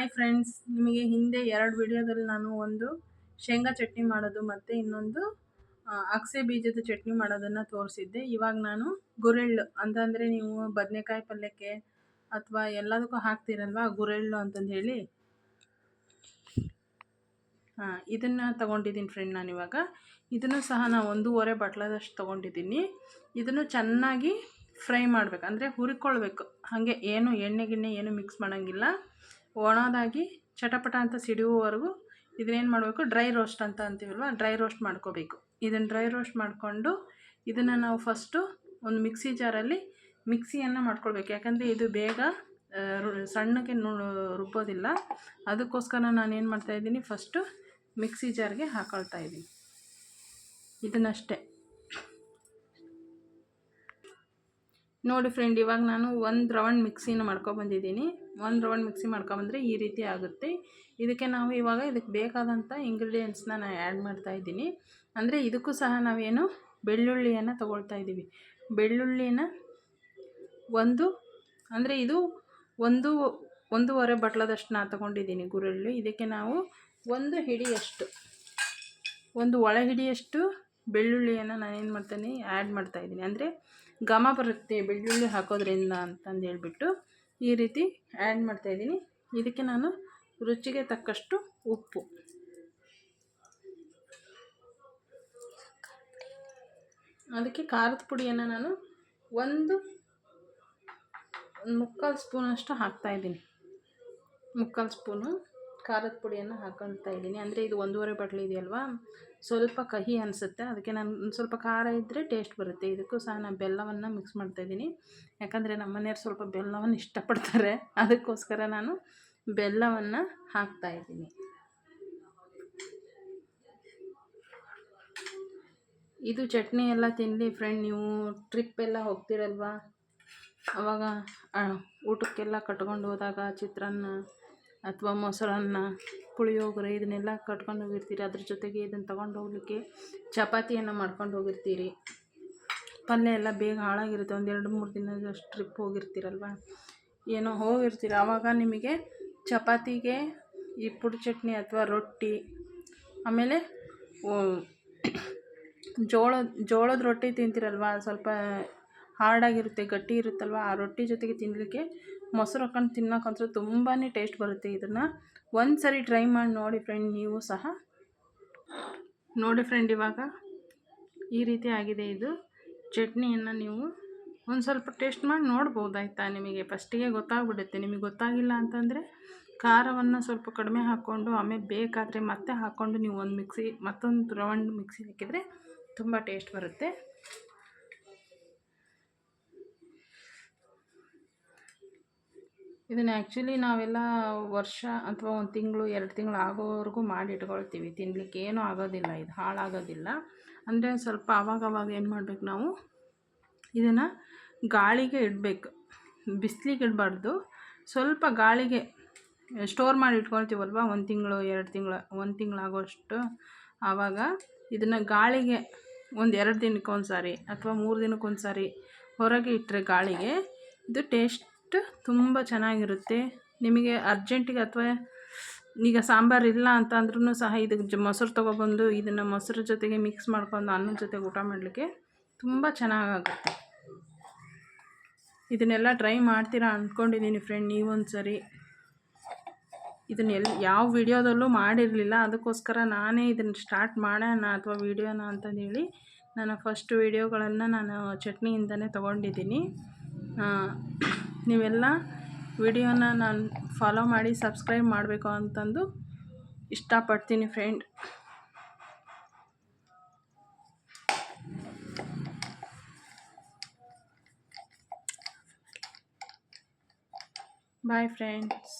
Hi friends, ನಿಮಗೆ ಹಿಂದೆ 2 ವಿಡಿಯೋದಲ್ಲಿ ನಾನು ಒಂದು ಶೇಂಗಾ ಚಟ್ನಿ ಮಾಡೋದು ಮತ್ತು ಇನ್ನೊಂದು ಅಗಸೆ ಬೀಜದ ಚಟ್ನಿ ಮಾಡೋದನ್ನು ತೋರಿಸಿದ್ದೆ. ಇವಾಗ ನಾನು ಗುರೆಳ್ಳು ಅಂತಂದರೆ ನೀವು ಬದನೆಕಾಯಿ ಪಲ್ಯಕ್ಕೆ ಅಥವಾ ಎಲ್ಲದಕ್ಕೂ ಹಾಕ್ತೀರಲ್ವ, ಗುರೆಳ್ಳು ಅಂತಂದು ಹೇಳಿ ಇದನ್ನು ತೊಗೊಂಡಿದ್ದೀನಿ ಫ್ರೆಂಡ್. ನಾನಿವಾಗ ಇದನ್ನು ಸಹ ನಾನು 1.5 ಬಟ್ಲದಷ್ಟು ತೊಗೊಂಡಿದ್ದೀನಿ. ಇದನ್ನು ಚೆನ್ನಾಗಿ ಫ್ರೈ ಮಾಡಬೇಕು, ಅಂದರೆ ಹುರಿಕೊಳ್ಬೇಕು. ಹಾಗೆ ಏನು ಎಣ್ಣೆ ಗಿಣ್ಣೆ ಏನು ಮಿಕ್ಸ್ ಮಾಡೋಂಗಿಲ್ಲ. ಒಣದಾಗಿ ಚಟಪಟ ಅಂತ ಸಿಡಿಯುವವರೆಗೂ ಇದನ್ನೇನು ಮಾಡಬೇಕು, ಡ್ರೈ ರೋಸ್ಟ್ ಅಂತ ಅಂತೀವಲ್ವ, ಡ್ರೈ ರೋಸ್ಟ್ ಮಾಡ್ಕೋಬೇಕು. ಇದನ್ನು ಡ್ರೈ ರೋಸ್ಟ್ ಮಾಡಿಕೊಂಡು ಇದನ್ನು ನಾವು ಫಸ್ಟು ಒಂದು ಮಿಕ್ಸಿ ಜಾರಲ್ಲಿ ಮಿಕ್ಸಿಯನ್ನು ಮಾಡ್ಕೊಳ್ಬೇಕು. ಯಾಕಂದರೆ ಇದು ಬೇಗ ಸಣ್ಣಕ್ಕೆ ರುಬ್ಬೋದಿಲ್ಲ. ಅದಕ್ಕೋಸ್ಕರ ನಾನೇನು ಮಾಡ್ತಾಯಿದ್ದೀನಿ, ಫಸ್ಟು ಮಿಕ್ಸಿ ಜಾರ್ಗೆ ಹಾಕೊಳ್ತಾ ಇದ್ದೀನಿ ಇದನ್ನಷ್ಟೇ. ನೋಡಿ ಫ್ರೆಂಡ್, ಇವಾಗ ನಾನು 1 ರೌಂಡ್ ಮಿಕ್ಸಿನ ಮಾಡ್ಕೊಬಂದಿದ್ದೀನಿ. 1 ರೌಂಡ್ ಮಿಕ್ಸಿ ಮಾಡ್ಕೊಬಂದರೆ ಈ ರೀತಿ ಆಗುತ್ತೆ. ಇದಕ್ಕೆ ನಾವು ಇವಾಗ ಇದಕ್ಕೆ ಬೇಕಾದಂಥ ಇಂಗ್ರೀಡಿಯೆಂಟ್ಸ್ನ ನಾನು ಆ್ಯಡ್ ಮಾಡ್ತಾಯಿದ್ದೀನಿ. ಅಂದರೆ ಇದಕ್ಕೂ ಸಹ ನಾವೇನು ಬೆಳ್ಳುಳ್ಳಿಯನ್ನು ತೊಗೊಳ್ತಾ ಇದ್ದೀವಿ. ಬೆಳ್ಳುಳ್ಳಿನ ಅಂದರೆ ಇದು 1.5 ಬಟ್ಲದಷ್ಟು ನಾನು ತೊಗೊಂಡಿದ್ದೀನಿ ಗುರೆಳ್ಳು. ಇದಕ್ಕೆ ನಾವು 1 ಹಿಡಿಯಷ್ಟು, 1 ಒಳ ಹಿಡಿಯಷ್ಟು ಬೆಳ್ಳುಳ್ಳಿಯನ್ನು ನಾನೇನು ಮಾಡ್ತೀನಿ, ಆ್ಯಡ್ ಮಾಡ್ತಾಯಿದ್ದೀನಿ. ಅಂದರೆ ಘಮ ಬರುತ್ತೆ ಬೆಳ್ಳುಳ್ಳಿ ಹಾಕೋದ್ರಿಂದ ಅಂತಂದು ಹೇಳ್ಬಿಟ್ಟು ಈ ರೀತಿ ಆ್ಯಡ್ ಮಾಡ್ತಾಯಿದ್ದೀನಿ. ಇದಕ್ಕೆ ನಾನು ರುಚಿಗೆ ತಕ್ಕಷ್ಟು ಉಪ್ಪು, ಅದಕ್ಕೆ ಖಾರದ ಪುಡಿಯನ್ನು ನಾನು 1/4 ಸ್ಪೂನಷ್ಟು ಹಾಕ್ತಾಯಿದ್ದೀನಿ. 3/4 ಸ್ಪೂನು ಖಾರದ ಪುಡಿಯನ್ನು ಹಾಕೊಳ್ತಾ ಇದ್ದೀನಿ. ಅಂದರೆ ಇದು 1.5 ಬಟ್ಲು ಇದೆಯಲ್ವಾ, ಸ್ವಲ್ಪ ಕಹಿ ಅನಿಸುತ್ತೆ. ಅದಕ್ಕೆ ನಾನು ಸ್ವಲ್ಪ ಖಾರ ಇದ್ದರೆ ಟೇಸ್ಟ್ ಬರುತ್ತೆ. ಇದಕ್ಕೂ ಸಹ ನಾನು ಬೆಲ್ಲವನ್ನು ಮಿಕ್ಸ್ ಮಾಡ್ತಾಯಿದ್ದೀನಿ. ಯಾಕಂದರೆ ನಮ್ಮ ಮನೆಯವ್ರು ಸ್ವಲ್ಪ ಬೆಲ್ಲವನ್ನು ಇಷ್ಟಪಡ್ತಾರೆ, ಅದಕ್ಕೋಸ್ಕರ ನಾನು ಬೆಲ್ಲವನ್ನು ಹಾಕ್ತಾಯಿದ್ದೀನಿ. ಇದು ಚಟ್ನಿ ಎಲ್ಲ ತಿನ್ನಲಿ ಫ್ರೆಂಡ್. ನೀವು ಟ್ರಿಪ್ ಎಲ್ಲ ಹೋಗ್ತಿರಲ್ವ, ಆವಾಗ ಊಟಕ್ಕೆಲ್ಲ ಕಟ್ಕೊಂಡು ಹೋದಾಗ ಚಿತ್ರಾನ್ನ ಅಥವಾ ಮೊಸರನ್ನ, ಪುಳಿಯೋಗರೆ ಇದನ್ನೆಲ್ಲ ಕಟ್ಕೊಂಡು ಹೋಗಿರ್ತೀರಿ. ಅದ್ರ ಜೊತೆಗೆ ಇದನ್ನು ತೊಗೊಂಡು ಹೋಗಲಿಕ್ಕೆ ಚಪಾತಿಯನ್ನು ಮಾಡ್ಕೊಂಡು ಹೋಗಿರ್ತೀರಿ. ಪಲ್ಯ ಎಲ್ಲ ಬೇಗ ಹಾಳಾಗಿರುತ್ತೆ. 1-2-3 ದಿನದಷ್ಟು ಟ್ರಿಪ್ ಹೋಗಿರ್ತೀರಲ್ವ, ಏನೋ ಹೋಗಿರ್ತೀರ. ಆವಾಗ ನಿಮಗೆ ಚಪಾತಿಗೆ ಈ ಪುಡಿ ಚಟ್ನಿ ಅಥವಾ ರೊಟ್ಟಿ, ಆಮೇಲೆ ಜೋಳದ ರೊಟ್ಟಿ ತಿಂತೀರಲ್ವ, ಸ್ವಲ್ಪ ಹಾರ್ಡಾಗಿರುತ್ತೆ, ಗಟ್ಟಿ ಇರುತ್ತಲ್ವ, ಆ ರೊಟ್ಟಿ ಜೊತೆಗೆ ತಿನ್ನಲಿಕ್ಕೆ ಮೊಸರು ಹಾಕೊಂಡು ತಿನ್ನೋಕ್ಕಂತೂ ತುಂಬಾ ಟೇಸ್ಟ್ ಬರುತ್ತೆ. ಇದನ್ನು ಒಂದು ಸರಿ ಟ್ರೈ ಮಾಡಿ ನೋಡಿ ಫ್ರೆಂಡ್, ನೀವು ಸಹ ನೋಡಿ ಫ್ರೆಂಡ್. ಇವಾಗ ಈ ರೀತಿ ಆಗಿದೆ ಇದು ಚಟ್ನಿಯನ್ನು. ನೀವು ಒಂದು ಸ್ವಲ್ಪ ಟೇಸ್ಟ್ ಮಾಡಿ ನೋಡ್ಬೋದು, ಆಯಿತಾ. ನಿಮಗೆ ಫಸ್ಟಿಗೆ ಗೊತ್ತಾಗ್ಬಿಡುತ್ತೆ. ನಿಮಗೆ ಗೊತ್ತಾಗಿಲ್ಲ ಅಂತಂದರೆ ಖಾರವನ್ನು ಸ್ವಲ್ಪ ಕಡಿಮೆ ಹಾಕ್ಕೊಂಡು ಆಮೇಲೆ ಬೇಕಾದರೆ ಮತ್ತೆ ಹಾಕ್ಕೊಂಡು ನೀವು ಮತ್ತೊಂದು ರೌಂಡ್ ಮಿಕ್ಸಿ ಹಾಕಿದರೆ ತುಂಬ ಟೇಸ್ಟ್ ಬರುತ್ತೆ. ಇದನ್ನು ಆ್ಯಕ್ಚುಲಿ ನಾವೆಲ್ಲ ವರ್ಷ ಅಥವಾ 1 ತಿಂಗಳು 2 ತಿಂಗಳು ಆಗೋವರೆಗೂ ಮಾಡಿ ಇಟ್ಕೊಳ್ತೀವಿ. ತಿನ್ನಲಿಕ್ಕೆ ಏನೂ ಆಗೋದಿಲ್ಲ, ಇದು ಹಾಳಾಗೋದಿಲ್ಲ. ಅಂದರೆ ಸ್ವಲ್ಪ ಆವಾಗವಾಗ ಏನು ಮಾಡಬೇಕು, ನಾವು ಇದನ್ನು ಗಾಳಿಗೆ ಇಡಬೇಕು, ಬಿಸಿಲಿಗೆ ಇಡಬಾರ್ದು. ಸ್ವಲ್ಪ ಗಾಳಿಗೆ ಸ್ಟೋರ್ ಮಾಡಿ ಇಟ್ಕೊಳ್ತೀವಲ್ವ, 1 ತಿಂಗಳು 2 ತಿಂಗಳು 1 ತಿಂಗಳಾಗೋಷ್ಟು. ಆವಾಗ ಇದನ್ನು ಗಾಳಿಗೆ 1-2 ದಿನಕ್ಕೊಂದು ಸಾರಿ ಅಥವಾ 3 ದಿನಕ್ಕೊಂದು ಸಾರಿ ಹೊರಗೆ ಇಟ್ಟರೆ ಗಾಳಿಗೆ, ಇದು ಟೇಸ್ಟ್ ತುಂಬ ಚೆನ್ನಾಗಿರುತ್ತೆ. ನಿಮಗೆ ಅರ್ಜೆಂಟಿಗೆ ಅಥವಾ ಈಗ ಸಾಂಬಾರು ಇಲ್ಲ ಅಂತ ಅಂದ್ರೂ ಸಹ ಇದಕ್ಕೆ ಮೊಸರು ತೊಗೊಬಂದು ಇದನ್ನು ಮೊಸರು ಜೊತೆಗೆ ಮಿಕ್ಸ್ ಮಾಡ್ಕೊಂಡು ಅನ್ನದ ಜೊತೆಗೆ ಊಟ ಮಾಡಲಿಕ್ಕೆ ತುಂಬ ಚೆನ್ನಾಗಾಗುತ್ತೆ. ಇದನ್ನೆಲ್ಲ ಟ್ರೈ ಮಾಡ್ತೀರಾ ಅಂದ್ಕೊಂಡಿದ್ದೀನಿ ಫ್ರೆಂಡ್. ನೀವೊಂದು ಸರಿ ಇದನ್ನ ಯಾವ ವಿಡಿಯೋದಲ್ಲೂ ಮಾಡಿರಲಿಲ್ಲ, ಅದಕ್ಕೋಸ್ಕರ ನಾನೇ ಇದನ್ನು ಸ್ಟಾರ್ಟ್ ಮಾಡೋಣ ಅಥವಾ ವಿಡಿಯೋನ ಅಂತಂದೇಳಿ ನಾನು ಫಸ್ಟ್ ವಿಡಿಯೋಗಳನ್ನು ನಾನು ಚಟ್ನಿಯಿಂದನೇ ತೊಗೊಂಡಿದ್ದೀನಿ. ನೀವೆಲ್ಲ ವಿಡಿಯೋನ ನಾನು ಫಾಲೋ ಮಾಡಿ ಸಬ್ಸ್ಕ್ರೈಬ್ ಮಾಡಬೇಕು ಅಂತಂದು ಇಷ್ಟಪಡ್ತೀನಿ ಫ್ರೆಂಡ್. Bye friends.